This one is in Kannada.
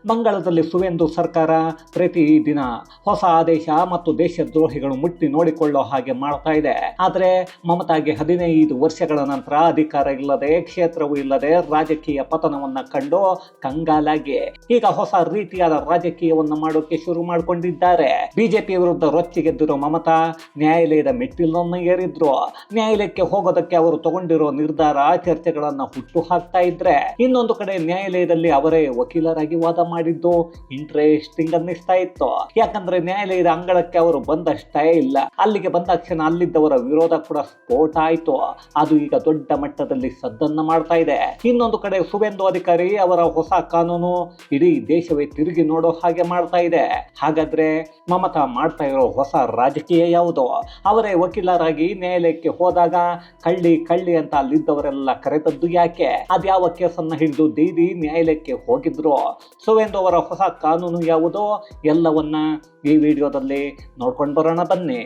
ಬಂಗಾಳದಲ್ಲಿ ಸುವೇಂದು ಸರ್ಕಾರ ಪ್ರತಿದಿನ ಹೊಸ ಆದೇಶ ಮತ್ತು ದೇಶದ್ರೋಹಿಗಳು ಮುಟ್ಟಿ ನೋಡಿಕೊಳ್ಳೋ ಹಾಗೆ ಮಾಡ್ತಾ ಇದೆ. ಆದರೆ ಮಮತಾಗೆ 15 ವರ್ಷಗಳ ನಂತರ ಅಧಿಕಾರ ಇಲ್ಲದೆ, ಕ್ಷೇತ್ರವೂ ಇಲ್ಲದೆ ರಾಜಕೀಯ ಪತನವನ್ನ ಕಂಡು ಕಂಗಾಲಾಗಿ ಈಗ ಹೊಸ ರೀತಿಯಾದ ರಾಜಕೀಯವನ್ನ ಮಾಡೋಕೆ ಶುರು ಮಾಡಿಕೊಂಡಿದ್ದಾರೆ. ಬಿಜೆಪಿ ವಿರುದ್ಧ ರೊಚ್ಚಿಗೆದ್ದಿರೋ ಮಮತಾ ನ್ಯಾಯಾಲಯದ ಮೆಟ್ಟಿಲನ್ನು ಏರಿದ್ರು. ನ್ಯಾಯಾಲಯಕ್ಕೆ ಹೋಗೋದಕ್ಕೆ ಅವರು ತಗೊಂಡಿರೋ ನಿರ್ಧಾರ ಚರ್ಚೆಗಳನ್ನ ಹುಟ್ಟು ಹಾಕ್ತಾ ಇದ್ರೆ, ಇನ್ನೊಂದು ಕಡೆ ನ್ಯಾಯಾಲಯದಲ್ಲಿ ಅವರೇ ವಕೀಲರಾಗಿ ವಾದ ಮಾಡಿದ್ದು ಇಂಟ್ರೆಸ್ಟಿಂಗ್ ಅನ್ನಿಸ್ತಾ ಇತ್ತು. ಯಾಕಂದ್ರೆ ನ್ಯಾಯಾಲಯದ ಅಂಗಳಕ್ಕೆ ಅವರು ಬಂದಷ್ಟೇ ಇಲ್ಲ, ಅಲ್ಲಿಗೆ ಬಂದಾಕ್ಷಣ ಅಲ್ಲಿದ್ದವರ ವಿರೋಧ ಕೂಡ ಸ್ಫೋಟ ಆಯ್ತು. ಅದು ಈಗ ದೊಡ್ಡ ಮಟ್ಟದಲ್ಲಿ ಸದ್ದನ್ನ ಮಾಡ್ತಾ ಇದೆ. ಇನ್ನೊಂದು ಕಡೆ ಸುವೇಂದು ಅಧಿಕಾರಿ ಅವರ ಹೊಸ ಕಾನೂನು ಇಡೀ ದೇಶವೇ ತಿರುಗಿ ನೋಡೋ ಹಾಗೆ ಮಾಡ್ತಾ ಇದೆ. ಹಾಗಾದ್ರೆ ಮಮತಾ ಮಾಡ್ತಾ ಇರೋ ಹೊಸ ರಾಜಕೀಯ ಯಾವುದು? ಅವರೇ ವಕೀಲರಾಗಿ ನ್ಯಾಯಾಲಯಕ್ಕೆ ಹೋದಾಗ ಕಳ್ಳಿ ಅಂತ ಅಲ್ಲಿದ್ದವರೆಲ್ಲ ಕರೆದದ್ದು ಯಾಕೆ? ಅದ್ಯಾವ ಕೇಸನ್ನ ಹಿಡಿದು ದೀದಿ ನ್ಯಾಯಾಲಯಕ್ಕೆ ಹೋಗಿದ್ರು? ಸುವೇಂದು ಅವರ ಹೊಸ ಕಾನೂನು ಯಾವುದು? ಎಲ್ಲವನ್ನ ಈ ವಿಡಿಯೋದಲ್ಲಿ ನೋಡ್ಕೊಂಡು ಬರೋಣ ಬನ್ನಿ.